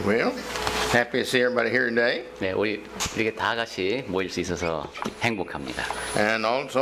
Well, happy to see everybody here today. 네, 우리 이렇게 다 같이 모일 수 있어서 행복합니다. And also,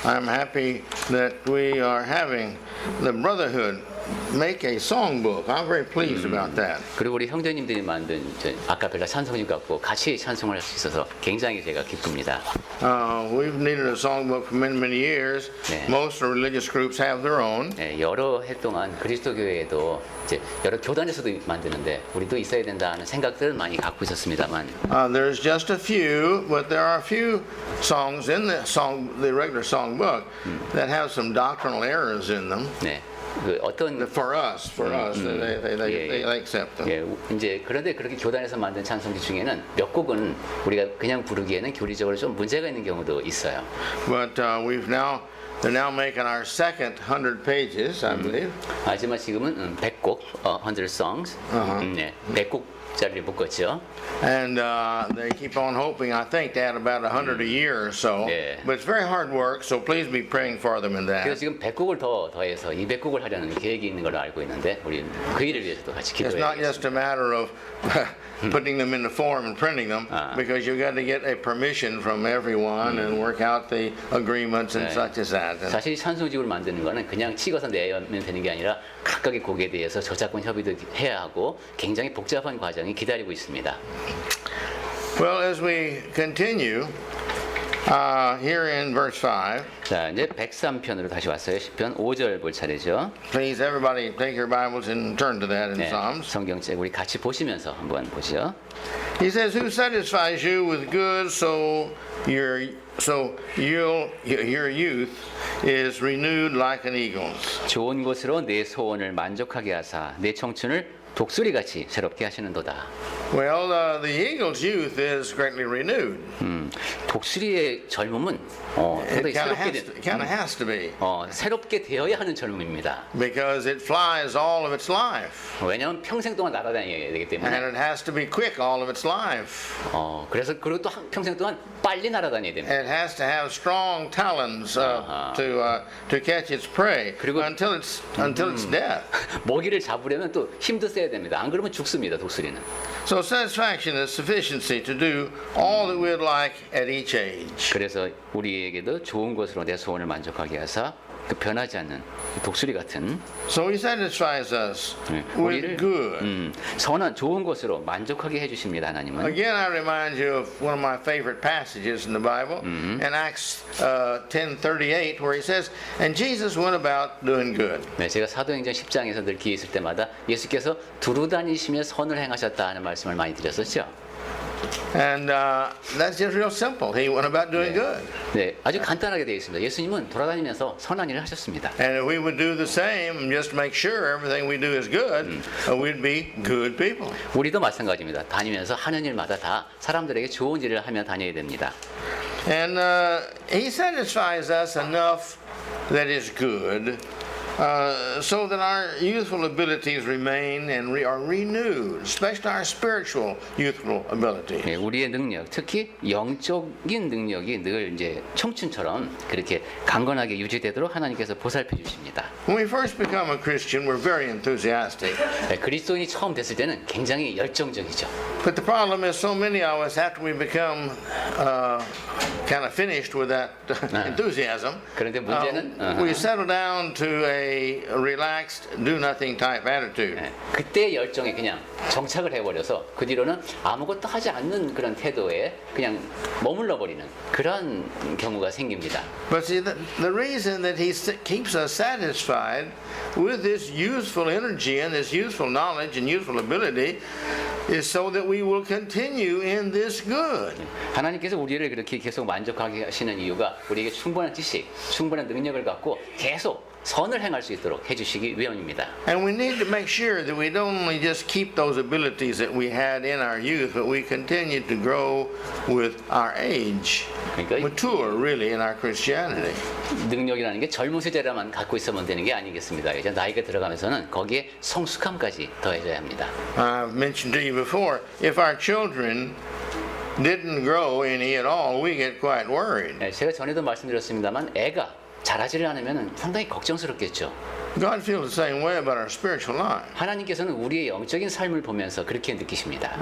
I'm happy that we are having the Brotherhood make a songbook. I'm very pleased about that. 그리고 우리 형제님들이 만든 아카펠라 찬송집 갖고 같이 찬송을 할 수 있어서 굉장히 제가 기쁩니다. We've needed a songbook for many, many years. 네. Most religious groups have their own. 네, 여러 해 동안 그리스도 교회에도 이제 여러 교단에서도 만드는데 우리도 있어야 된다는 생각들을 많이 갖고 있었습니다만 There's just a few, but there are a few songs in the regular songbook that have some doctrinal errors in them. 네, 그 어떤 For us, they accept them. 예, 이제 그런데 그렇게 교단에서 만든 찬송지 중에는 몇 곡은 우리가 그냥 부르기에는 교리적으로 좀 문제가 있는 경우도 있어요. But they're now making our second 100 pages, I believe. 하지만 지금은 100곡, 100 songs, 네, 100곡짜리를 묶었죠. And they keep on hoping, I think, to add about 100 a year or so. Yeah. But it's very hard work, so please be praying for them in 그래서 that. 지금 100곡을 더해서 200곡을 하려는 계획이 있는 걸로 알고 있는데 우리 그 일을 위해서도 같이 It's not 기도해야겠습니다. just a matter of putting them in the form and printing them, because you've got to get a permission from everyone and work out the agreements and 네. such as that. 사실 찬송집을 만드는 거는 그냥 찍어서 내면 되는 게 아니라 각각의 곡에 대해서 저작권 협의도 해야 하고 굉장히 복잡한 과정이 기다리고 있습니다. Well, as we continue here in verse 5, 자, 이제 103편으로 다시 왔어요. 10편 5절 볼 차례죠. please everybody take your Bibles and turn to that in 네, Psalms. 성경책 우리 같이 보시면서 한번 보시죠. He says, "Who satisfies you with good, so your youth is renewed like an eagle's." 좋은 것으로 내 소원을 만족하게 하사 내 청춘을 독수리같이 새롭게 하시는도다. Well, the eagle's youth is greatly renewed. 독수리의 젊음은 It 상당히 kind of has to be, 새롭게 되어야 하는 젊음입니다. because it flies all of its life, 왜냐하면 평생 동안 날아다녀야 되기 and 때문에. it has to be quick all of its life. 그래서 그리고 또 평생 동안 빨리 날아다녀야 됩니다. It has to have strong talons to catch its prey 그리고- until its death. 먹이를 잡으려면 또 힘도 써야 됩니다. 안 그러면 죽습니다. 독수리는. So satisfaction is sufficiency to do all that we'd like at each age. 그래서 우리에게도 좋은 것으로 내 소원을 만족하게 하사 그 변하지 않는 독수리 같은 So he satisfies us with good. 선한 좋은 것으로 만족하게 해주십니다. 하나님은. Again, I remind you of one of my favorite passages in the Bible, in Acts 10:38, where he says, "And Jesus went about doing good." 네, 제가 사도행전 10장에서 늘 기회 있을 때마다 예수께서 두루 다니시며 선을 행하셨다 하는 말씀을 많이 드렸었죠. And that's just real simple. He went about doing good. 네, 아주 간단하게 되어 있습니다. 예수님은 돌아다니면서 선한 일을 하셨습니다. And if we would do the same, just to make sure everything we do is good, we'd be good people. 우리도 마찬가지입니다. 다니면서 하는 일마다 다 사람들에게 좋은 일을 하며 다녀야 됩니다. And he satisfies us enough that is good, so that our youthful abilities remain and are renewed, especially our spiritual youthful abilities. 네, 우리의 능력, 특히 영적인 능력이 늘 이제 청춘처럼 그렇게 강건하게 유지되도록 하나님께서 보살펴 주십니다. When we first become a Christian, we're very enthusiastic. 네, 그리스도인이 처음 됐을 때는 굉장히 열정적이죠. But the problem is so many of us, after we become kind of finished with that enthusiasm, 그런데 문제는 we settle down to a relaxed, do-nothing type attitude. 네, 그때의 열정에 그냥 정착을 해버려서 그 뒤로는 아무것도 하지 않는 그런 태도에 그냥 머물러 버리는 그런 경우가 생깁니다. But see, the reason that he keeps us satisfied with this youthful energy and this youthful knowledge and youthful ability is so that we will continue in this good. 하나님께서 우리를 그렇게 계속 만족하게 하시는 이유가 우리에게 충분한 지식, 충분한 능력을 갖고 계속 선을 행할 수 있도록 해주시기 위함입니다. And we need to make sure that we don't only just keep those abilities that we had in our youth, but we continue to grow with our age, 그러니까 mature really in our Christianity. 능력이라는 게 젊은 시절에만 갖고 있으면 되는 게 아니겠습니다. 이제 나이가 들어가면서는 거기에 성숙함까지 더해져야 합니다. I've mentioned to you before, if our children didn't grow any at all, we get quite worried. 네, 제가 전에도 말씀드렸습니다만 애가 자라지를 않으면 상당히 걱정스럽겠죠. God feels the same way about our spiritual life. 하나님께서는 우리의 영적인 삶을 보면서 그렇게 느끼십니다.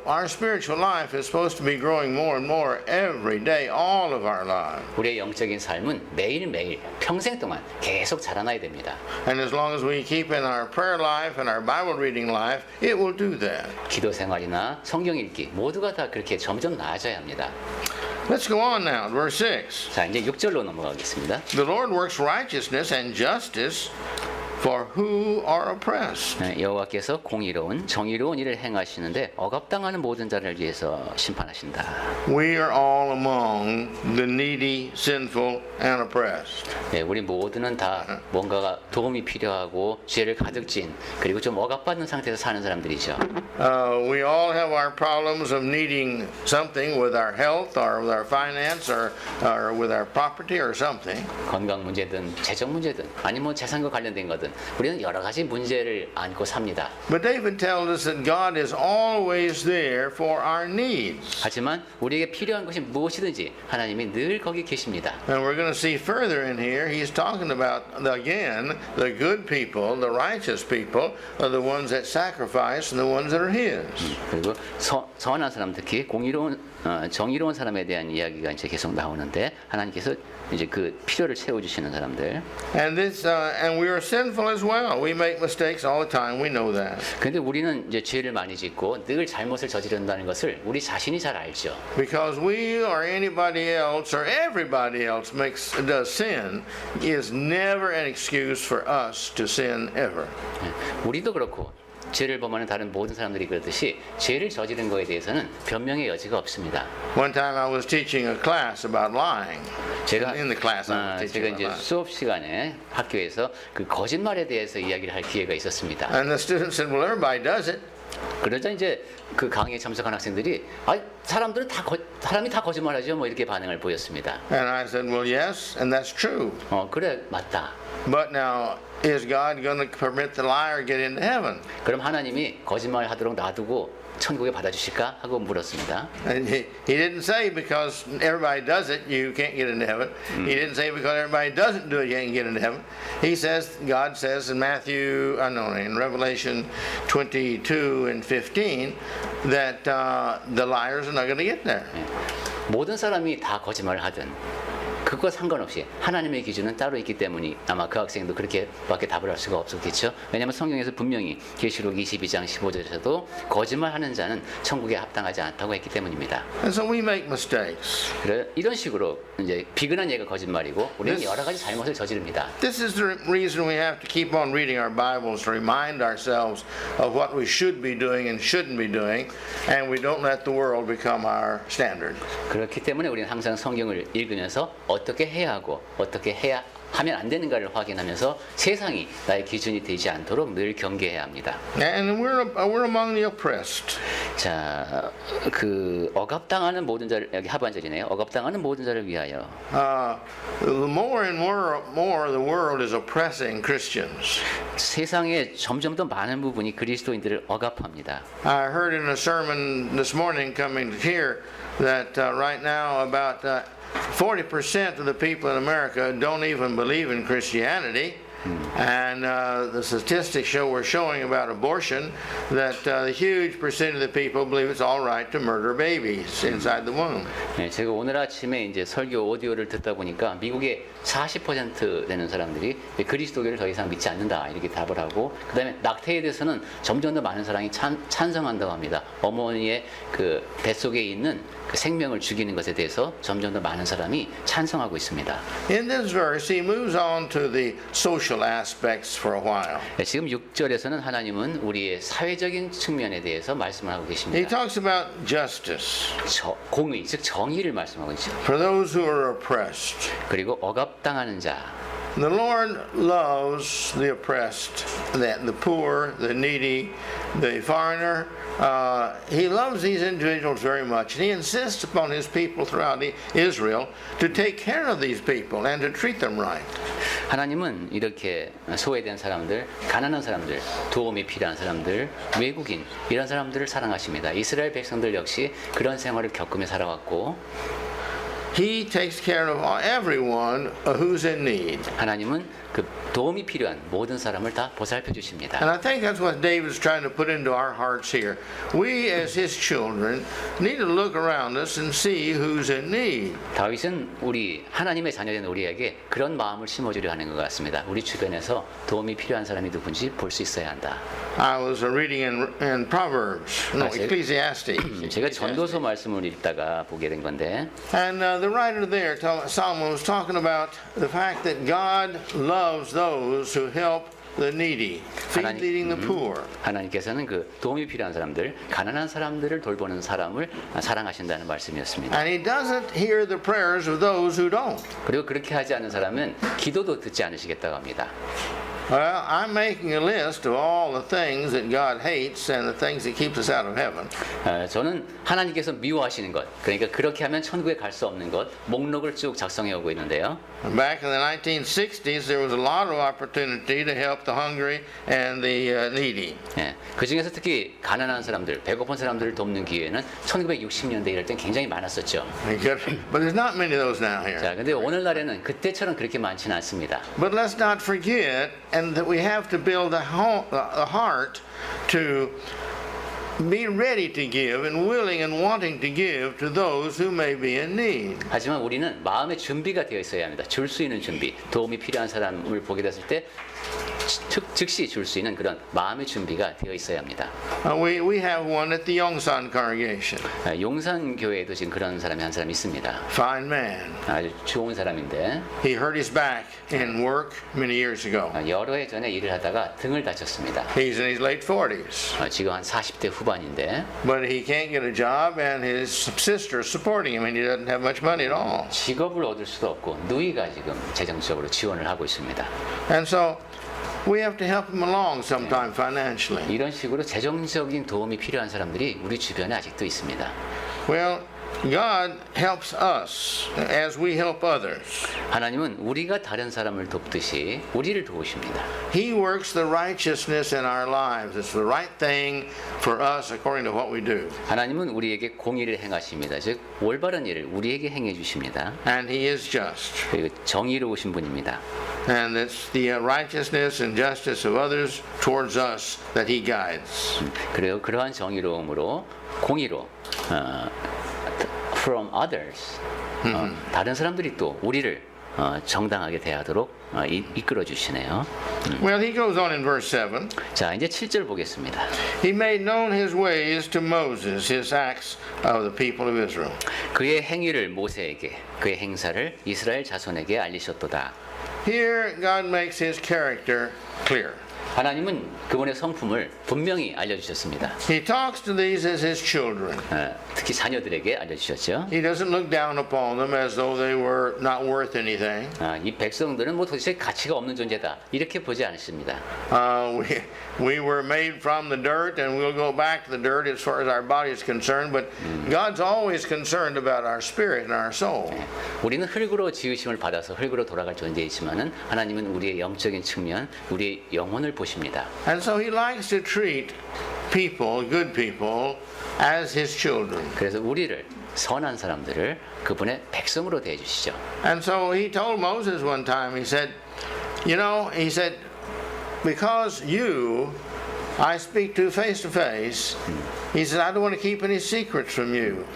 Our spiritual life is supposed to be growing more and more every day, all of our lives. 우리의 영적인 삶은 매일매일 평생 동안 계속 자라나야 됩니다. And as long as we keep in our prayer life and our Bible reading life, it will do that. 기도 생활이나 성경 읽기 모두가 다 그렇게 점점 나아져야 합니다. Let's go on now, verse 6. 자, 이제 6절로 넘어가겠습니다. The Lord works righteousness and justice for who are oppressed. 여호와께서 공의로운 정의로운 일을 행하시는데 억압당하는 모든 자를 위해서 심판하신다. We are all among the needy, sinful, and oppressed. 네, 우리 모두는 다 뭔가가 도움이 필요하고 죄를 가득 진 그리고 좀 억압받는 상태에서 사는 사람들이죠. We all have our problems of needing something with our health or with our finance or with our property or something. 건강 문제든 재정 문제든 아니면 재산과 관련된 거든 우리는 여러 가지 문제를 안고 삽니다. But David tells us that God is always there for our needs. 하지만 우리에게 필요한 것이 무엇이든지 하나님이 늘 거기 계십니다. And we're going to see further in here, he's talking about, again, the good people, the righteous people, are the ones that sacrifice and the ones that are his. 그리고 선한 사람 특히 공의로운 정의로운 사람에 대한 이야기가 이제 계속 나오는데 하나님께서 이제 그 필요를 채워주시는 사람들. And we are sinful as well. We make mistakes all the time. We know that. 근데 우리는 이제 죄를 많이 짓고 늘 잘못을 저지른다는 것을 우리 자신이 잘 알죠. Because we or anybody else or everybody else does sin is never an excuse for us to sin ever. 우리도 그렇고 죄를 범하는 다른 모든 사람들이 그렇듯이 죄를 저지른 거에 대해서는 변명의 여지가 없습니다. One time I was teaching a class about lying. 제가 In the class I was 제가 teaching 이제 about lying. 수업 시간에 학교에서 그 거짓말에 대해서 이야기를 할 기회가 있었습니다. And the students said, well, everybody does it. 그러자 이제 그 강의에 참석한 학생들이 사람들은 사람이 다 거짓말하죠 뭐 이렇게 반응을 보였습니다. And I said, well, yes, and that's true. 그래 맞다. But now, is God going to permit the liar to get into heaven? 그럼 하나님이 거짓말 하도록 놔두고 천국에 받아주실까 하고 물었습니다. And he didn't say because everybody does it, you can't get into heaven. He didn't say because everybody doesn't do it, you can't get into heaven. He says, God says in in Revelation 22 and 15 that the liars are not going to get there. 모든 사람이 다 거짓말을 하든 그거 상관없이 하나님의 기준은 따로 있기 때문에 아마 그 학생도 그렇게밖에 답을 할 수가 없었겠죠. 왜냐하면 성경에서 분명히 계시록 22장 15절에서도 거짓말하는 자는 천국에 합당하지 않다고 했기 때문입니다. And so we make mistakes. 그래 이런 식으로 이제 비근한 예가 거짓말이고 우리는 여러 가지 잘못을 저지릅니다. This is the reason we have to keep on reading our Bibles to remind ourselves of what we should be doing and shouldn't be doing, and we don't let the world become our standard. 그렇기 때문에 우리는 항상 성경을 읽으면서 어떻게 해야 하고 어떻게 해야 하면 안 되는가를 확인하면서 세상이 나의 기준이 되지 않도록 늘 경계해야 합니다. And we're among the oppressed. 자, 그 억압당하는 모든 자를 여기 하반절이네요. 억압당하는 모든 자를 위하여. The more and more the world is oppressing Christians. 세상에 점점 더 많은 부분이 그리스도인들을 억압합니다. I heard in a sermon this morning coming here that right now about 40% of the people in America don't even believe in Christianity. And the statistics were showing about abortion that the huge percent of the people believe it's all right to murder babies inside the womb. 네, 제가 오늘 아침에 이제 설교 오디오를 듣다 보니까 미국의 40% 되는 사람들이 그리스도교를 더 이상 믿지 않는다 이렇게 답을 하고 그다음에 낙태에 대해서는 점점 더 많은 사람이 찬성한다고 합니다. 어머니의 그 뱃속에 있는 그 생명을 죽이는 것에 대해서 점점 더 많은 사람이 찬성하고 있습니다. In this verse, he moves on to the social aspects for a while. 네, 지금 6절에서는 하나님은 우리의 사회적인 측면에 대해서 말씀을 하고 He 계십니다. talks about justice 공의, 즉 정의를 말씀하고 있죠. for those who are oppressed. 그리고 억압당하는 자. The Lord loves the oppressed, the poor, the needy, the foreigner. He loves these individuals very much, and He insists upon His people throughout Israel to take care of these people and to treat them right. 하나님은 이렇게 소외된 사람들, 가난한 사람들, 도움이 필요한 사람들, 외국인 이런 사람들을 사랑하십니다. 이스라엘 백성들 역시 그런 생활을 겪으며 살아왔고 He takes care of everyone who's in need. 하나님은 그 도움이 필요한 모든 사람을 다 보살펴 주십니다. And I think that's what David's trying to put into our hearts here. We as his children need to look around us and see who's in need. 다윗은 우리 하나님의 자녀된 우리에게 그런 마음을 심어주려 하는 것 같습니다. 우리 주변에서 도움이 필요한 사람이 누군지 볼 수 있어야 한다. I was reading in Proverbs, no, Ecclesiastes. 제가 전도서 말씀을 읽다가 보게 된 건데 And the writer there, Solomon, was talking about the fact that God loves those who help the needy, feeding the poor. 하나님께서는 그 도움이 필요한 사람들, 가난한 사람들을 돌보는 사람을 사랑하신다는 말씀이었습니다. And he doesn't hear the prayers of those who don't. 그리고 그렇게 하지 않는 사람은 기도도 듣지 않으시겠다고 합니다. Well, I'm making a list of all the things that God hates and the things that keeps us out of heaven. 저는 하나님께서 미워하시는 것, 그러니까 그렇게 하면 천국에 갈 수 없는 것, 목록을 쭉 작성해 오고 있는데요. Back in the 1960s, there was a lot of opportunity to help the hungry and the needy. 그 중에서 특히 가난한 사람들, 배고픈 사람들을 돕는 기회는 1960년대 이럴 땐 굉장히 많았었죠. But there's not many of those now here. 자, 근데 오늘날에는 그때처럼 그렇게 많지는 않습니다. But let's not forget, and that we have to build a heart to be ready to give and willing and wanting to give to those who may be in need. 하지만 우리는 마음의 준비가 되어 있어야 합니다. 줄 수 있는 준비, 도움이 필요한 사람을 보게 됐을 때 즉시 줄 수 있는 그런 마음의 준비가 되어 있어야 합니다. We have one at the Yongsan congregation. 용산 교회에도 지금 그런 사람이 한 사람 있습니다. Fine man. 아주 좋은 사람인데 He hurt his back in work many years ago. 여러 해 전에 일을 하다가 등을 다쳤습니다. He's in his late 40s. 지금 한 40대 후반인데 But he can't get a job and his sister is supporting him and he doesn't have much money at all. 직업을 얻을 수도 없고 누이가 지금 재정적으로 지원을 하고 있습니다. And so we have to help him along sometime financially. 이런 식으로 재정적인 도움이 필요한 사람들이 우리 주변에 아직도 있습니다. Well, God helps us as we help others. 하나님은 우리가 다른 사람을 돕듯이 우리를 도우십니다. He works the righteousness in our lives. It's the right thing for us according to what we do. 하나님은 우리에게 공의를 행하십니다. 즉 올바른 일을 우리에게 행해 주십니다. And He is just. 그리고 정의로우신 분입니다. And it's the righteousness and justice of others towards us that He guides. 그래요. 그러한 정의로움으로 공의로 from others 다른 사람들이 또 우리를 정당하게 대하도록 이끌어 주시네요. Well, he goes on in verse 7. 자, 이제 7절 보겠습니다. He made known his ways to Moses, his acts of the people of Israel. 그의 행위를 모세에게, 그의 행사를 이스라엘 자손에게 알리셨도다. Here, God makes his character clear. 하나님은 그분의 성품을 분명히 알려주셨습니다. He talks to these as his children. 특히 자녀들에게 알려주셨죠. He doesn't look down upon them as though they were not worth anything. 이 백성들은 뭐 도대체 가치가 없는 존재다 이렇게 보지 않습니다. We were made from the dirt and we'll go back to the dirt as far as our body is concerned, but God's always concerned about our spirit and our soul. 우리는 흙으로 지으심을 받아서 흙으로 돌아갈 존재이지만은 하나님은 우리의 영적인 측면, 우리의 영혼을 보십니다. And so he likes to treat people, good people, as his children. 그래서 우리를 선한 사람들을 그분의 백성으로 대해 주시죠. And so he told Moses one time, he said, because you I speak to face, he said, I don't want to keep any secrets from you.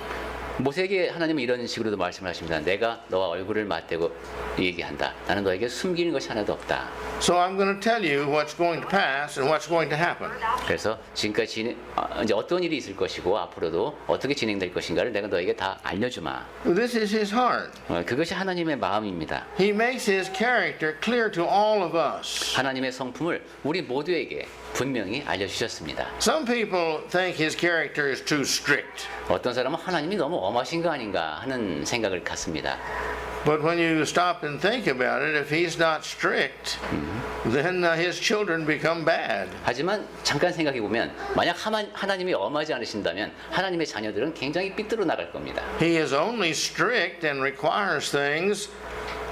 모세에게 하나님은 이런 식으로도 말씀을 하십니다. 내가 너와 얼굴을 맞대고 얘기한다. 나는 너에게 숨기는 것이 하나도 없다. So I'm going to tell you what's going to pass and what's going to happen. 그래서 지금까지 이제 어떤 일이 있을 것이고 앞으로도 어떻게 진행될 것인가를 내가 너에게 다 알려주마. This is his heart. 그것이 하나님의 마음입니다. He makes his character clear to all of us. 하나님의 성품을 우리 모두에게 분명히 알려주셨습니다. Some people think his character is too strict. 어떤 사람은 하나님이 너무 엄하신 거 아닌가 하는 생각을 갖습니다. But when you stop and think about it, if he's not strict, then his children become bad. 하지만 잠깐 생각해 보면 만약 하나님이 엄하지 않으신다면 하나님의 자녀들은 굉장히 삐뚤어 나갈 겁니다. He is only strict and requires things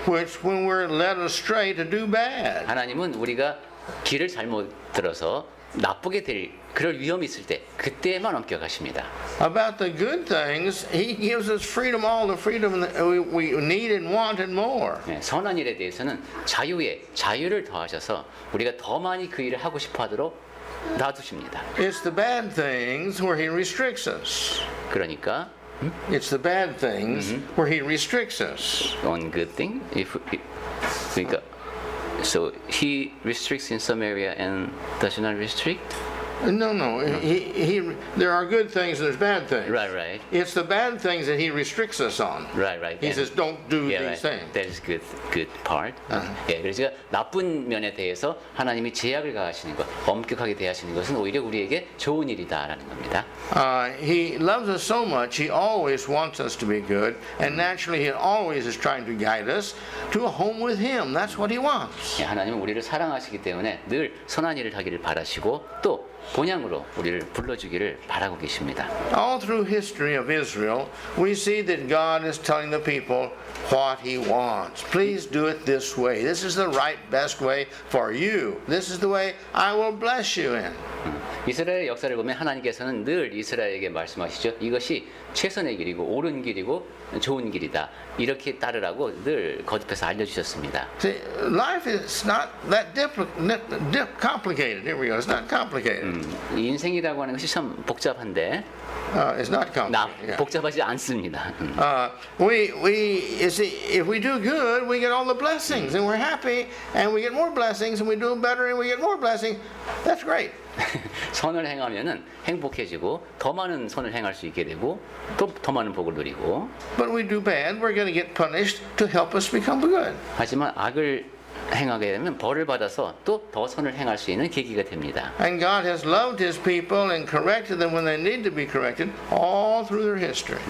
which when we're led astray to do bad. 하나님은 우리가 길을 잘못 들어서 나쁘게 될 그럴 위험이 있을 때 그때만 엄격하십니다. About the good things, He gives us freedom, all the freedom that we need and want and more. 네, 선한 일에 대해서는 자유를 더하셔서 우리가 더 많이 그 일을 하고 싶어하도록 놔두십니다. It's the bad things where He restricts us. 그러니까 It's the bad things where He restricts us. one good thing, 그러니까 so he restricts in some area and does not restrict. No. There are good things and there's bad things. Right. It's the bad things that He restricts us on. Right. He says, don't do Yeah, these right. things. That is good part. 예, 그래서 나쁜 면에 대해서 하나님이 제약을 가하시는 것, 엄격하게 대하시는 것은 오히려 우리에게 좋은 일이다라는 겁니다. He loves us so much, He always wants us to be good, and naturally He always is trying to guide us to a home with Him. That's what He wants. 예, 하나님은 우리를 사랑하시기 때문에 늘 선한 일을 하기를 바라시고 또 본향으로 우리를 불러주기를 바라고 계십니다. All through history of Israel, we see that God is telling the people what He wants. Please do it this way. This is the right, best way for you. This is the way I will bless you in. 이스라엘의 역사를 보면 하나님께서는 늘 이스라엘에게 말씀하시죠. 이것이 최선의 길이고 옳은 길이고 좋은 길이다. 이렇게 따르라고 늘 거듭해서 알려주셨습니다. See, life is not that complicated. Here we go. It's not complicated. 이 인생이라고 하는 것이 참 복잡한데 It's not complicated. Yeah. 복잡하지 않습니다. You see, if we do good, we get all the blessings, and we're happy, and we get more blessings, and we do better, and we get more blessings. That's great. 선을 행하면은 행복해지고 더 많은 선을 행할 수 있게 되고 또 더 많은 복을 누리고 But we do bad, we're going to get punished to help us become good. 하지만 악을 행하게 되면 벌을 받아서 또 더 선을 행할 수 있는 계기가 됩니다. And God has loved His people and corrected them when they need to be corrected all through their history.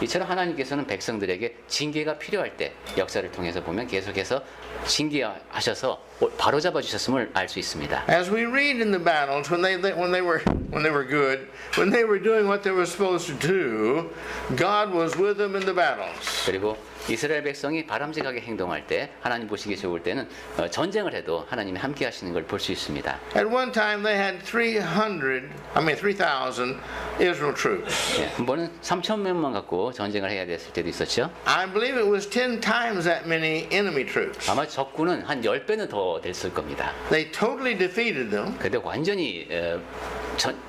이처럼 하나님께서는 백성들에게 징계가 필요할 때 역사를 통해서 보면 계속해서 징계하셔서 바로잡아 주셨음을 알 수 있습니다. As we read in the battles, when they were good, when they were doing what they were supposed to do, God was with them in the battles. 그리고 이스라엘 백성이 바람직하게 행동할 때 하나님 보시기 좋을 때는 전쟁을 해도 하나님이 함께 하시는 걸 볼 수 있습니다. At one time they had 3,000 Israel troops. 예, 한 번은 3,000명만 갖고 전쟁을 해야 됐을 때도 있었죠. I believe it was 10 times that many enemy troops. 아마 적군은 한 10배는 더 됐을 겁니다. They totally defeated them. 근데 완전히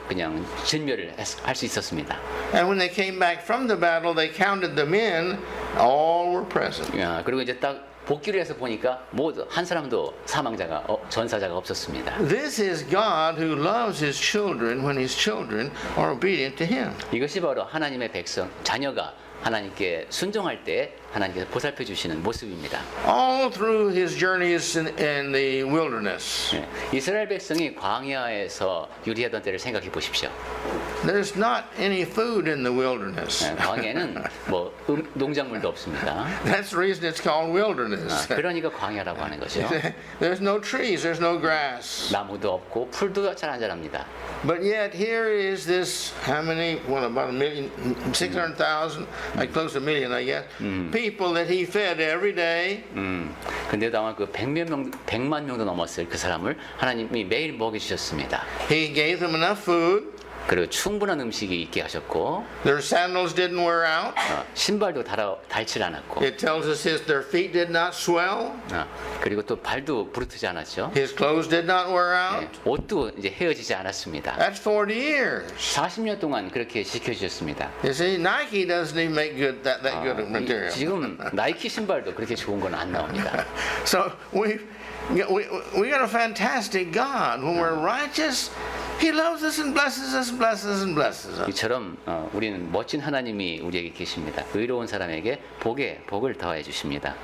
그냥 진멸을 할 수 있었습니다. And when they came back from the battle, they counted the men. All were present. 그리고 이제 딱 복귀를 해서 보니까 모두 한 사람도 사망자가 전사자가 없었습니다. This is God who loves His children when His children are obedient to Him. 이것이 바로 하나님의 백성 자녀가 하나님께 순종할 때 하나님께서 보살펴 주시는 모습입니다. All through His journeys in the wilderness. 예, 이스라엘 백성이 광야에서 유리하던 때를 생각해 보십시오. There's not any food in the wilderness. 예, 광야에는 뭐 농작물도 없습니다. That's the reason it's called wilderness. 그러니까 광야라고 하는 거죠. There's no trees, there's no grass. 나무도 없고 풀도 잘 안 자랍니다. But yet here is this, how many, well about 600,000, like close to a million I guess, people that He fed every day. 근데도 아마 그 100만 명도 넘었을 그 사람을 하나님이 매일 먹여주셨습니다. He gave them enough food. 그리고 충분한 음식이 있게 하셨고 Their sandals didn't wear out. 신발도 닳질 않았고 It tells us their feet did not swell. 그리고 또 발도 부르트지 않았죠. His clothes did not wear 예, out. 옷도 이제 헤어지지 않았습니다. That's 40 years. 40년 동안 그렇게 지켜주셨습니다. You see, Nike doesn't even make that good of material. 지금 나이키 신발도 그렇게 좋은 건 안 나옵니다. So we got a fantastic God. When we're righteous, He loves us and blesses us, blesses and blesses us. 이처럼 우리는 멋진 하나님이 우리에게 계십니다. 의로운 사람에게 복을 더해 주십니다.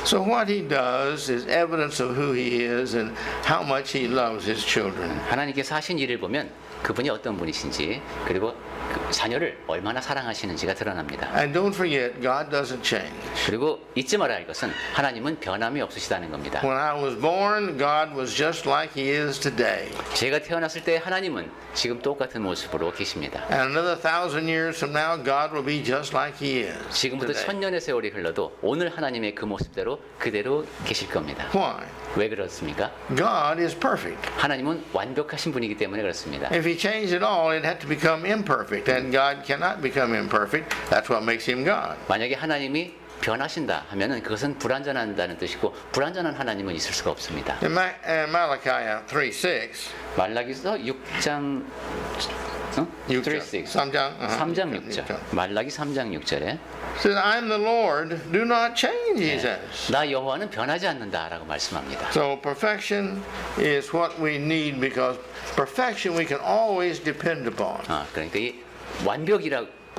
So what He does is evidence of who He is and how much He loves His children. 하나님께서 하신 일을 보면 그분이 어떤 분이신지 그리고 그 자녀를 얼마나 사랑하시는지가 드러납니다. And don't forget, God doesn't change. 그리고 잊지 말아야 할 것은 하나님은 변함이 없으시다는 겁니다. When I was born, God was just like He is today. 제가 태어났을 때 하나님은 지금 똑같은 모습으로 계십니다. And another 1,000 years from now, God will be just like He is 지금부터 today. 1000년의 세월이 흘러도 오늘 하나님의 그 모습대로 그대로 계실 겁니다. Why? 왜 그렇습니까? God is perfect. 하나님은 완벽하신 분이기 때문에 그렇습니다. If He changed it all, it had to become imperfect, and God cannot become imperfect. That's what makes Him God. 만약에 하나님이 변하신다 하면은 그것은 불완전한다는 뜻이고 불완전한 하나님은 있을 수가 없습니다. In Malachi 3:6, 말라기서 6장 3:6 3장 6절 말라기 3장 6절에 says, "I'm the Lord; do not change." He says. 나 여호와는 변하지 않는다라고 말씀합니다. So perfection is what we need because perfection we can always depend upon. 그러니까 이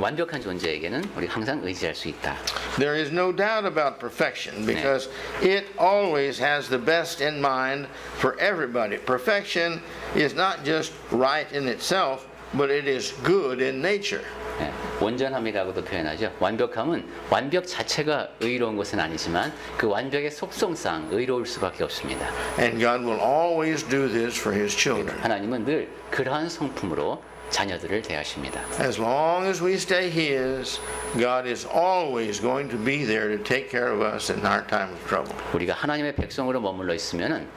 완벽한 존재에게는 우리 항상 의지할 수 있다. There is no doubt about perfection because it always has the best in mind for everybody. Perfection is not just right in itself, but it is good in nature. 네, 온전함이라고도 표현하죠. 완벽함은 완벽 자체가 의로운 것은 아니지만 그 완벽의 속성상 의로울 수밖에 없습니다. And God will always do this for His children. 하나님은 늘 그러한 성품으로 자녀들을 대하십니다. As long as we stay His, God is always going to be there to take care of us in our time of trouble. 우리가 하나님의 백성으로 머물러 있으면은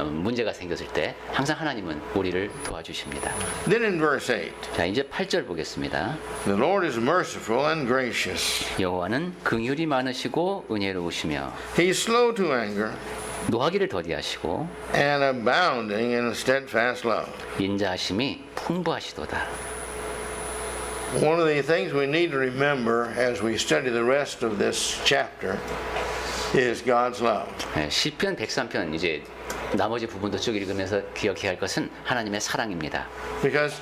문제가 생겼을 때 항상 하나님은 우리를 도와주십니다. Then in verse 8, 자, 이제 8절 보겠습니다. the Lord is merciful and gracious. 여호와는 긍휼이 많으시고 은혜로우시며 He is slow to anger 노하기를 더디하시고 and abounding in steadfast love. 인자하심이 풍부하시도다. One of the things we need to remember as we study the rest of this chapter is God's love. 시편 103편 이제 나머지 부분도 쭉 읽으면서 기억해야 할 것은 하나님의 사랑입니다. Because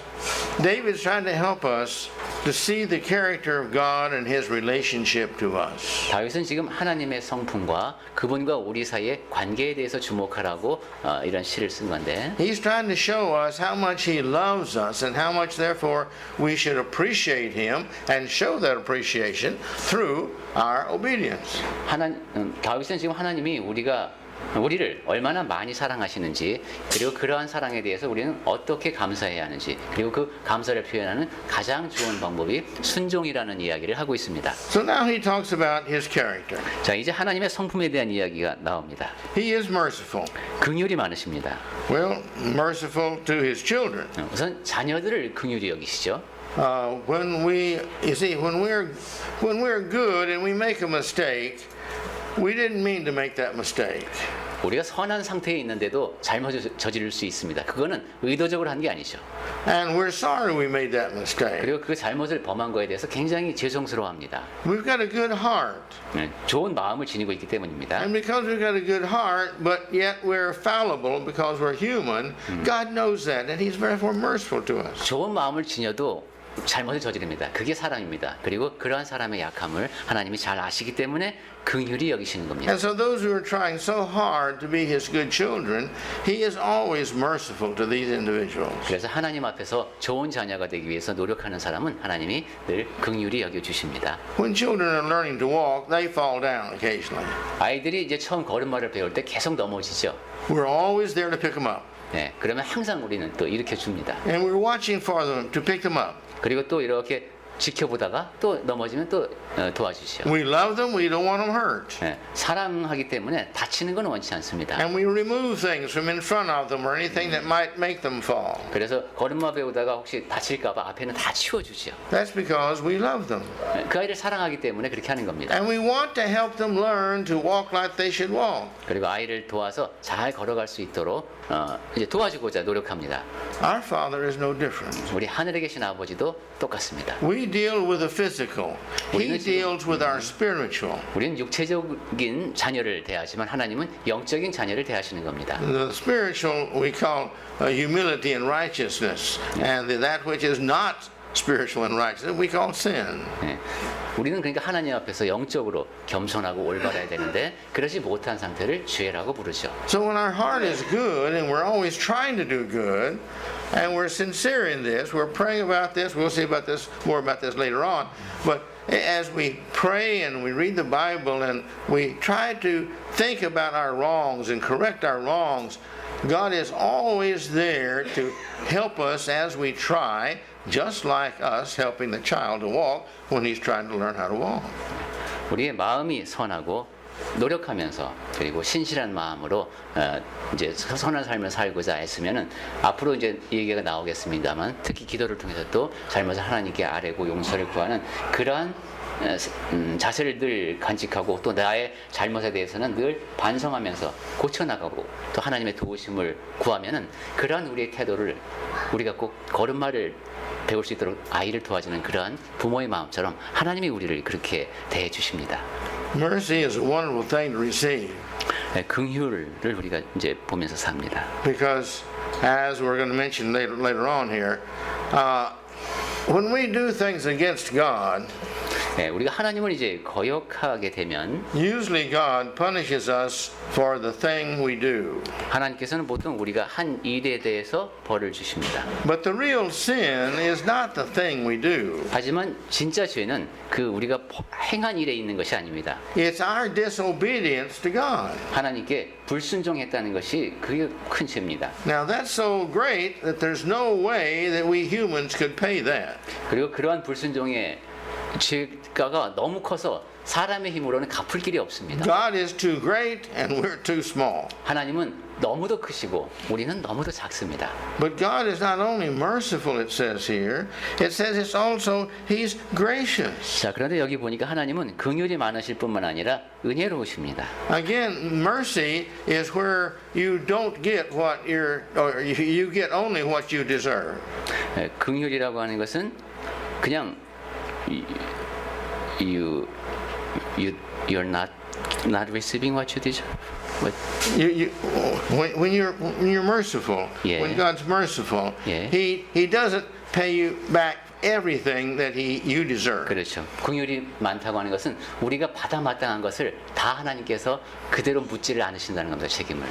David's trying to help us to see the character of God and His relationship to us. 다윗은 지금 하나님의 성품과 그분과 우리 사이의 관계에 대해서 주목하라고 이런 시를 쓴 건데 He's trying to show us how much He loves us and how much therefore we should appreciate Him and show that appreciation through our obedience. 다윗은 지금 하나님이 우리를 얼마나 많이 사랑하시는지 그리고 그러한 사랑에 대해서 우리는 어떻게 감사해야 하는지 그리고 그 감사를 표현하는 가장 좋은 방법이 순종이라는 이야기를 하고 있습니다. So now he talks about His character. 자, 이제 하나님의 성품에 대한 이야기가 나옵니다. He is merciful. 긍휼이 많으십니다. Well, merciful to His children. 우선 자녀들을 긍휼히 여기시죠. When we're good and we make a mistake, we didn't mean to make that mistake. 우리가 선한 상태에 있는데도 잘못을 저지를 수 있습니다. 그거는 의도적으로 한 게 아니죠. And we're sorry we made that mistake. 그리고 그 잘못을 범한 거에 대해서 굉장히 죄송스러워합니다. We've got a good heart. 좋은 마음을 지니고 있기 때문입니다. And because we've got a good heart, but yet we're fallible because we're human, God knows that, and He's therefore merciful to us. 좋은 마음을 지녀도 잘못을 저지릅니다. 그게 사람입니다. 그리고 그러한 사람의 약함을 하나님이 잘 아시기 때문에 긍휼히 여기시는 겁니다. And so those who are trying so hard to be His good children, He is always merciful to these individuals. 그래서 하나님 앞에서 좋은 자녀가 되기 위해서 노력하는 사람은 하나님이 늘 긍휼히 여겨주십니다. When children are learning to walk, they fall down occasionally. 아이들이 이제 처음 걸음마를 배울 때 계속 넘어지죠. We're always there to pick them up. 네, 그러면 항상 우리는 또 일으켜 줍니다. And we're watching for them to pick them up. 그리고 또 이렇게 지켜보다가 또 넘어지면 또 도와주시죠. We love them, we don't want them hurt. 네, 사랑하기 때문에 다치는 건 원치 않습니다. And we remove things from in front of them or anything that might make them fall. 그래서 걸음마 배우다가 혹시 다칠까봐 앞에는 다 치워주죠. That's because we love them. 그 아이를 사랑하기 때문에 그렇게 하는 겁니다. And we want to help them learn to walk like they should walk. 그리고 아이를 도와서 잘 걸어갈 수 있도록 이제 도와주고자 노력합니다. Our Father is no different. 우리 하늘에 계신 아버지도 똑같습니다. We deal with the physical. He deals with our spiritual. 우리는 육체적인 자녀를 대하지만 하나님은 영적인 자녀를 대하시는 겁니다. The spiritual we call humility and righteousness, and that which is not spiritual and righteous we call sin. 네. 우리는 그러니까 하나님 앞에서 영적으로 겸손하고 올바라야 되는데 그러지 못한 상태를 죄라고 부르죠. So when our heart is good and we're always trying to do good, and we're sincere in this. We're praying about this. We'll see about this more about this later on. But as we pray and we read the Bible and we try to think about our wrongs and correct our wrongs, God is always there to help us as we try, just like us helping the child to walk when he's trying to learn how to walk. 우리의 마음이 선하고 노력하면서 그리고 신실한 마음으로 이제 선한 삶을 살고자 했으면은 앞으로 이제 이 얘기가 나오겠습니다만 특히 기도를 통해서 또 잘못을 하나님께 아뢰고 용서를 구하는 그러한 자세를 늘 간직하고 또 나의 잘못에 대해서는 늘 반성하면서 고쳐나가고 또 하나님의 도우심을 구하면은 그러한 우리의 태도를 우리가 꼭 걸음마를 배울 수 있도록 아이를 도와주는 그러한 부모의 마음처럼 하나님이 우리를 그렇게 대해 주십니다. Mercy is a wonderful thing to receive. 긍휼을 우리가 이제 보면서 삽니다. Because as we're going to mention later on here, when we do things against God, 우리가 하나님을 이제 거역하게 되면 usually God punishes us for the thing we do. 하나님께서는 보통 우리가 한 일에 대해서 벌을 주십니다. But the real sin is not the thing we do. 하지만 진짜 죄는 그 우리가 행한 일에 있는 것이 아닙니다. It's our disobedience to God. 하나님께 불순종했다는 것이 그게 큰 죄입니다. Now that's so great that there's no way that we humans could pay that. 그리고 그러한 불순종의 죄가가 너무 커서 사람의 힘으로는 갚을 길이 없습니다. God is too great and we're too small. 하나님은 너무도 크시고 우리는 너무도 작습니다. But God is not only merciful, it says here, it says it's also He's gracious. 자, 그런데 여기 보니까 하나님은 긍휼이 많으실 뿐만 아니라 은혜로우십니다. Again, mercy is where you don't get what or you get only what you deserve. 긍휼이라고 하는 것은 그냥 you're not receiving what you deserve. What? When you're merciful, Yeah. when God's merciful, Yeah. He doesn't pay you back everything that you deserve. 그렇죠. 긍휼이 많다고 하는 것은 우리가 받아 마땅한 것을 다 하나님께서 그대로 묻지를 않으신다는 겁니다. 책임을.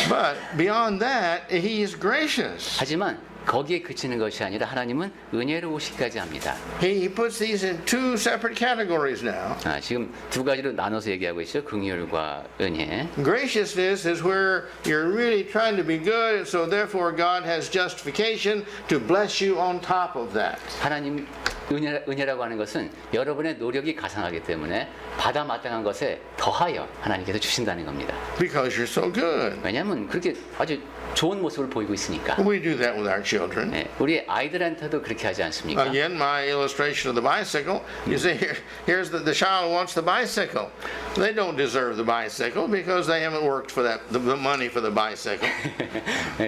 But beyond that, He is gracious. 하지만 거기에 그치는 것이 아니라 하나님은 은혜로우시기까지 합니다. He puts these in two separate categories now. 지금 두 가지로 나눠서 얘기하고 있어요. 긍휼과 은혜. Graciousness is where you're really trying to be good, and so therefore God has justification to bless you on top of that. 하나님 은혜라고 하는 것은 여러분의 노력이 가상하기 때문에 받아 마땅한 것에 더하여 하나님께서 주신다는 겁니다. Because you're so good. 왜냐하면 그렇게 아주 좋은 모습을 보이고 있으니까. We do that with our children. 우리 아이들한테도 그렇게 하지 않습니까? Again, my illustration of the bicycle. You see, here's the child wants the bicycle. They don't deserve the bicycle because they haven't worked for the money for the bicycle.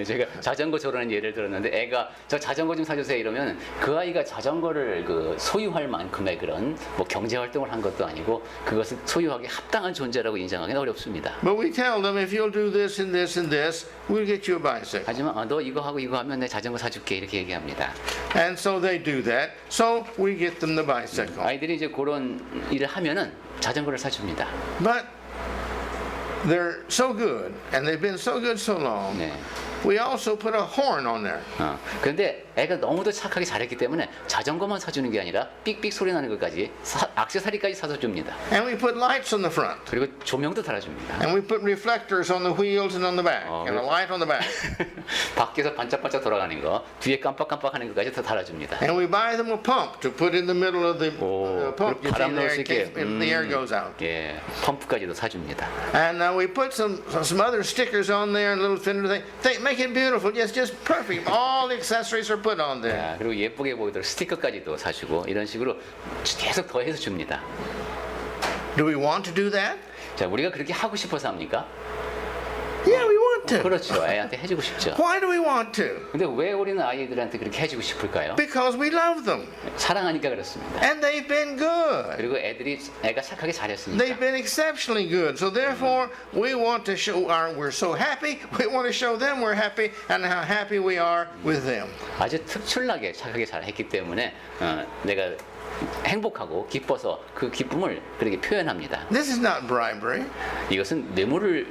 제가 자전거 조라는 예를 들었는데 애가 저 자전거 좀 사주세요 이러면 그 아이가 자전거를 그 소유할 만큼의 그런 뭐 경제 활동을 한 것도 아니고 그것을 소유하기 합당한 존재라고 인정하기는 어렵습니다. But we tell them if you'll do this and this and this, we'll get you a bicycle. 하지만 너 이거 하고 이거 하면 내 자전거 사줄게 이렇게 얘기합니다. And so they do that. So we get them the bicycle. 아이들이 이제 그런 일을 하면은 자전거를 사줍니다. But they're so good, and they've been so good so long. 네. We also put a horn on there. 그런데 애가 너무도 착하게 잘했기 때문에 자전거만 사주는 게 아니라 삑삑 소리 나는 것까지 액세서리까지 사서 줍니다. And we put lights on the front. 그리고 조명도 달아줍니다. And we put reflectors on the wheels and on the back. And a light on the back. 밖에서 반짝반짝 돌아가는 거, 뒤에 깜빡깜빡하는 것까지 다 달아줍니다. And we buy them a pump to put in the middle of the pump. You see 바람 넣을 there 수 in case 있게 the air goes out. 예, 펌프까지도 사줍니다. And we put some other stickers on there and little fender thing. Make it beautiful. It's just perfect. All the accessories are put on there. 자, 그리고 예쁘게 보이도록 스티커까지도 사주고 이런 식으로 계속 더해서 줍니다. Do we want to do that? 자, 우리가 그렇게 하고 싶어서 합니까? Yeah, we want to. 그렇죠. 애한테 해주고 싶죠. Why do we want to? 근데 왜 우리는 아이들한테 그렇게 해주고 싶을까요? Because we love them. 사랑하니까 그렇습니다. And they've been good. 그리고 애가 착하게 잘했으니까. They've been exceptionally good. So therefore, we want to show we're so happy. We want to show them we're happy and how happy we are with them. 아주 특출나게 착하게 잘했기 때문에 내가 행복하고 기뻐서 그 기쁨을 그렇게 표현합니다. This is not bribery. 이것은 뇌물을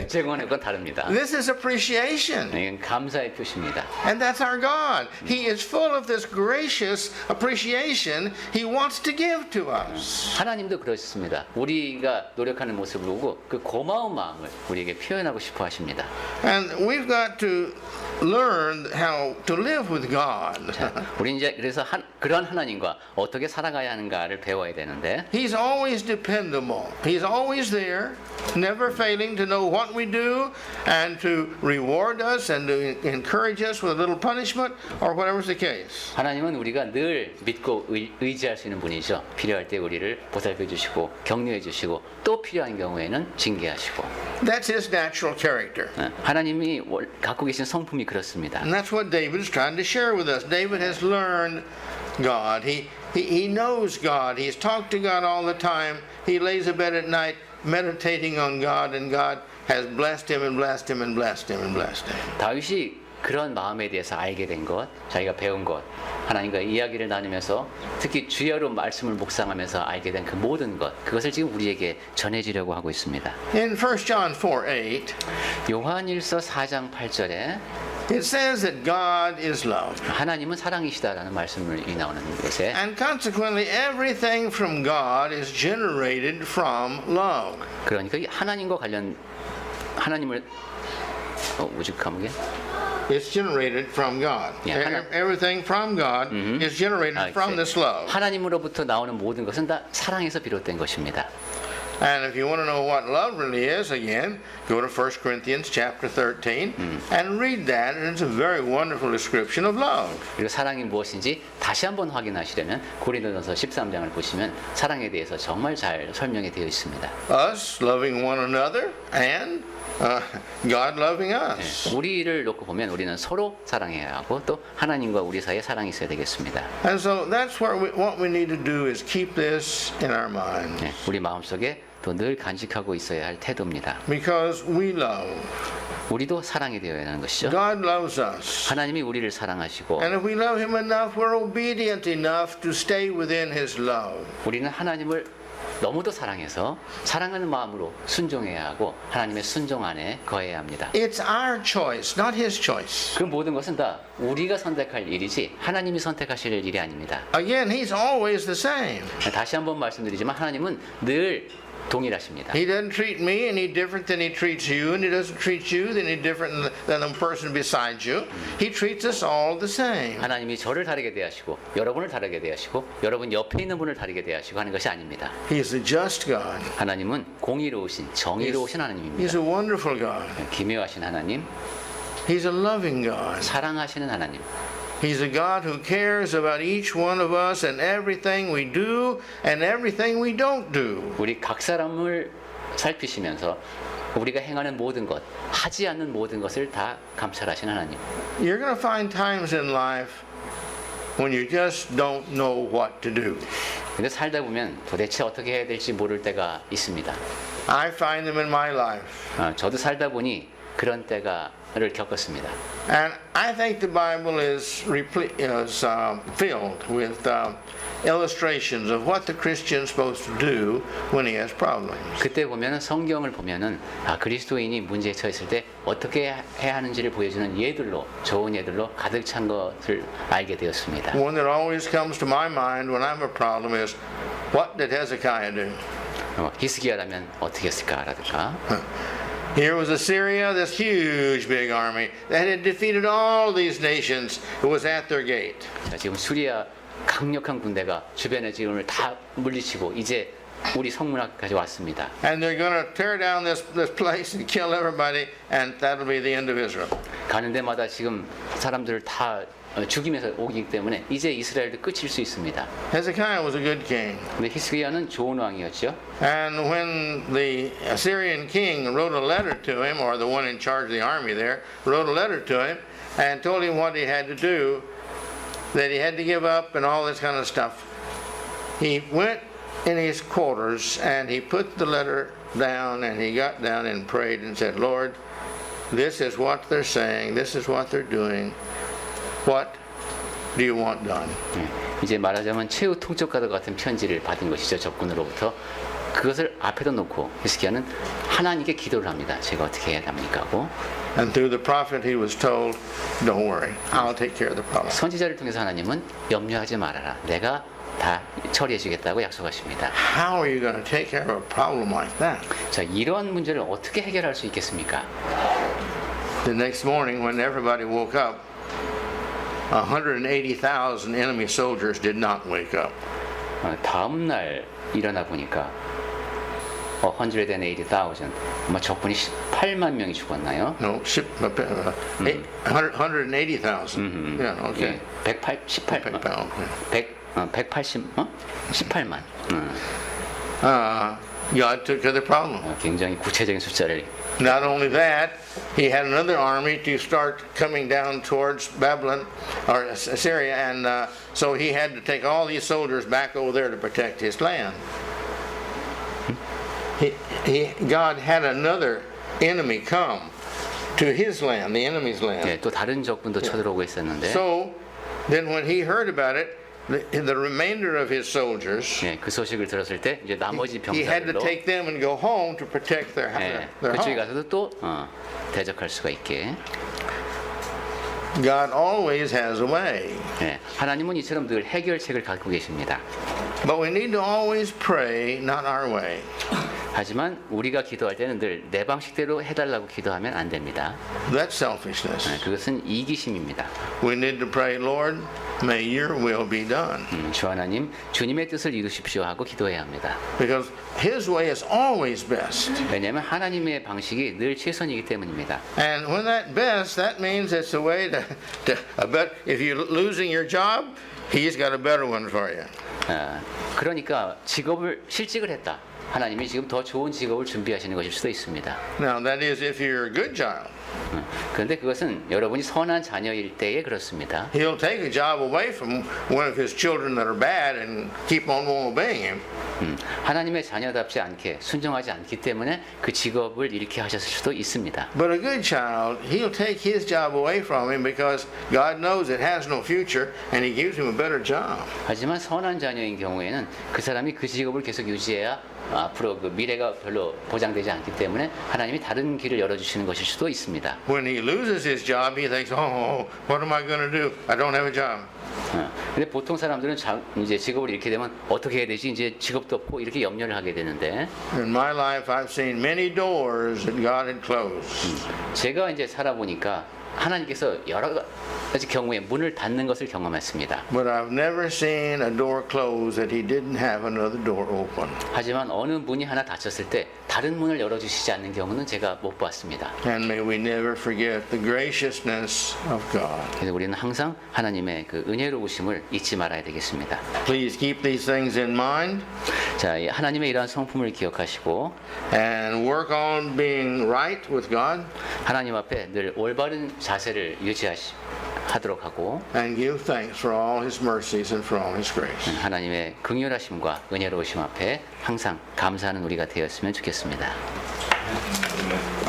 제공하는 건 다릅니다. This is appreciation. 이건 감사의 표시입니다. And that's our God. He is full of this gracious appreciation He wants to give to us. 하나님도 그러셨습니다. 우리가 노력하는 모습을 보고 그 고마운 마음을 우리에게 표현하고 싶어 하십니다. And we've got to learn how to live with God. 우리 이제 그래서 그러한 하나님과 어떻게 살아가야 하는가를 배워야 되는데 He's always dependable. He's always there, never failing to know what we do and to reward us and to encourage us with a little punishment or whatever's the case. 하나님은 우리가 늘 믿고 의지할 수 있는 분이죠. 필요할 때 우리를 보살펴 주시고 격려해 주시고 또 필요한 경우에는 징계하시고. That's His natural character. 하나님이 갖고 계신 성품이 그렇습니다. And that's what David is trying to share with us. David has learned God. He knows God. He's talked to God all the time. He lays abed at night meditating on God, and God has blessed him and blessed him and blessed him and blessed him. 다윗이 그런 마음에 대해서 알게 된 것, 자기가 배운 것, 하나님과 이야기를 나누면서 특히 주야로 말씀을 묵상하면서 알게 된 그 모든 것, 그것을 지금 우리에게 전해주려고 하고 있습니다. In 1 John 4:8, 요한일서 4장 8절에 it says that God is love. 하나님은 사랑이시다라는 말씀이 나오는 곳에 And consequently, everything from God is generated from love. 그러니까 이 하나님과 관련 하나님을 오죽하게 It's generated from God. Yeah, Everything from God is generated from this love. 하나님으로부터 나오는 모든 것은 다 사랑에서 비롯된 것입니다. And if you want to know what love really is, again, go to 1 Corinthians chapter 13 and read that. And it's a very wonderful description of love. 그리고 사랑이 무엇인지 다시 한번 확인하시려면 고린도전서 13장을 보시면 사랑에 대해서 정말 잘 설명이 되어 있습니다. Us loving one another and God loving us. 우리를 놓고 보면 우리는 서로 사랑해야 하고 또 하나님과 우리 사이에 사랑이 있어야 되겠습니다. And so that's what we need to do is keep this in our mind. 우리 마음속에 또 늘 간직하고 있어야 할 태도입니다. Because we love. 우리도 사랑이 되어야 하는 것이죠. God loves us. 하나님이 우리를 사랑하시고 And if we love Him enough, we're obedient enough to stay within His love. 우리는 하나님을 너무도 사랑해서 사랑하는 마음으로 순종해야 하고 하나님의 순종 안에 거해야 합니다. It's our choice, not His choice. 그 모든 것은 다 우리가 선택할 일이지 하나님이 선택하실 일이 아닙니다. Again, He's always the same. 다시 한번 말씀드리지만 하나님은 늘 동일하십니다. He doesn't treat me any different than He treats you, and He doesn't treat you any different than the person beside you. He treats us all the same. 하나님이 저를 다르게 대하시고 여러분을 다르게 대하시고 여러분 옆에 있는 분을 다르게 대하시고 하는 것이 아닙니다. He is a just God. 하나님은 공의로우신 정의로우신 He's 하나님입니다. a wonderful God. 기묘하신 하나님, He's a loving God. 사랑하시는 하나님. He's a God who cares about each one of us and everything we do and everything we don't do. 우리 각 사람을 살피시면서 우리가 행하는 모든 것, 하지 않는 모든 것을 다 감찰하시는 하나님. You're going to find times in life when you just don't know what to do. 근데 살다 보면 도대체 어떻게 해야 될지 모를 때가 있습니다. I find them in my life. 저도 살다 보니 그런 때가를 겪었습니다. And I think the Bible is filled with illustrations of what the Christian's supposed to do when he has problems. 그때 보면은 성경을 보면은 그리스도인이 문제에 처했을 때 어떻게 해야 하는지를 보여주는 예들로 좋은 예들로 가득 찬 것을 알게 되었습니다. One that always comes to my mind when I have a problem is, what did Hezekiah do? 히스기야라면 어떻게 했을까라든가. Here was Assyria, this huge big army that had defeated all these nations who was at their gate. 지금 수리아 강력한 군대가 주변의 지금을 다 물리치고 이제 우리 성문 앞까지 왔습니다. And they're going to tear down this place and kill everybody, and that'll be the end of Israel. 가는 데마다 지금 사람들을 다 죽이면서 오기 때문에 이제 이스라엘도 끝일 수 있습니다. Hezekiah was a good king. 근데 히스기야는 좋은 왕이었죠. And when the Assyrian king wrote a letter to him, or the one in charge of the army there, wrote a letter to him and told him what he had to do, that he had to give up and all this kind of stuff, he went in his quarters and he put the letter down and he got down and prayed and said, Lord, this is what they're saying, this is what they're doing. What do you want done? 이제 말하자면 최후 통촉과도 같은 편지를 받은 것이죠. 적군으로부터. 그것을 앞에다 놓고 히스기야는 하나님께 기도를 합니다. 제가 어떻게 해야 합니까? 하고 And through the prophet he was told, don't worry, I'll take care of the problem. 선지자를 통해서 하나님은 염려하지 말아라. 내가 다 처리해 주겠다고 약속하십니다. How are you going to take care of a problem like that? 자, 이런 문제를 어떻게 해결할 수 있겠습니까? The next morning when everybody woke up, 180,000 enemy soldiers did not wake up. 다음 날 일어나 보니까 180,000 아마 적군이 18만 명이 죽었나요? No, 180,000. Yeah, okay. 118만. 18만. God took care of the problem. 굉장히 구체적인 숫자를. Not only that, he had another army to start coming down towards Babylon or Assyria, and so he had to take all these soldiers back over there to protect his land. God had another enemy come to his land, the enemy's land. 네, 또 다른 적군도 쳐들어오고 있었는데. So then when he heard about it, the remainder of his soldiers, 네, 그 소식을 들었을 때 이제 나머지 he had to 병사들도 take them and go home to protect their 그쪽에 home. 가서도 또 대적할 수가 있게. God always has a way. 네, 하나님은 이처럼 늘 해결책을 갖고 계십니다. But we need to always pray not our way. 하지만 우리가 기도할 때는 늘 내 방식대로 해달라고 기도하면 안 됩니다. That's selfishness. 네, 그것은 이기심입니다. We need to pray, Lord, may your will be done. 주 하나님, 주님의 뜻을 이루십시오 하고 기도해야 합니다. Because his way is always best. 왜냐하면 하나님의 방식이 늘 최선이기 때문입니다. And when that best, that means it's a way to but if you're losing your job, he's got a better one for you. 그러니까 직업을 실직을 했다. 하나님이 지금 더 좋은 직업을 준비하시는 것일 수도 있습니다. Now that is if you're a good child. 그런데 그것은 여러분이 선한 자녀일 때에 그렇습니다. He'll take a job away from one of his children that are bad and keep on obeying him. 하나님의 자녀답지 않게 순종하지 않기 때문에 그 직업을 잃게 하셨을 수도 있습니다. But a good child, he'll take his job away from him because God knows it has no future and he gives him a better job. 하지만 선한 자녀인 경우에는 그 사람이 그 직업을 계속 유지해야 앞으로 그 미래가 별로 보장되지 않기 때문에 하나님이 다른 길을 열어주시는 것일 수도 있습니다. When he loses his job, he thinks, oh, what am I going to do? I don't have a job. 근데 보통 사람들은 이제 직업을 잃게 되면 어떻게 해야 되지? 이제 직업도 없고 이렇게 염려를 하게 되는데. In my life, I've seen many doors that God had closed. 제가 이제 살아보니까 하나님께서 여러 가지 경우에 문을 닫는 것을 경험했습니다. But I've never seen a door close that he didn't have another door open. 하지만 어느 문이 하나 닫혔을 때 다른 문을 열어주시지 않는 경우는 제가 못 봤습니다. And may we never forget the graciousness of God. 그래서 우리는 항상 하나님의 그 은혜로우심을 잊지 말아야 되겠습니다. Please keep these things in mind 자, 이 하나님의 이러한 성품을 기억하시고 and work on being right with God 하나님 앞에 늘 올바른 자세를 유지하도록 하고 and give thanks for all his mercies and for all his grace. 하나님의 긍휼하심과 은혜로우심 앞에 항상 감사하는 우리가 되었으면 좋겠습니다.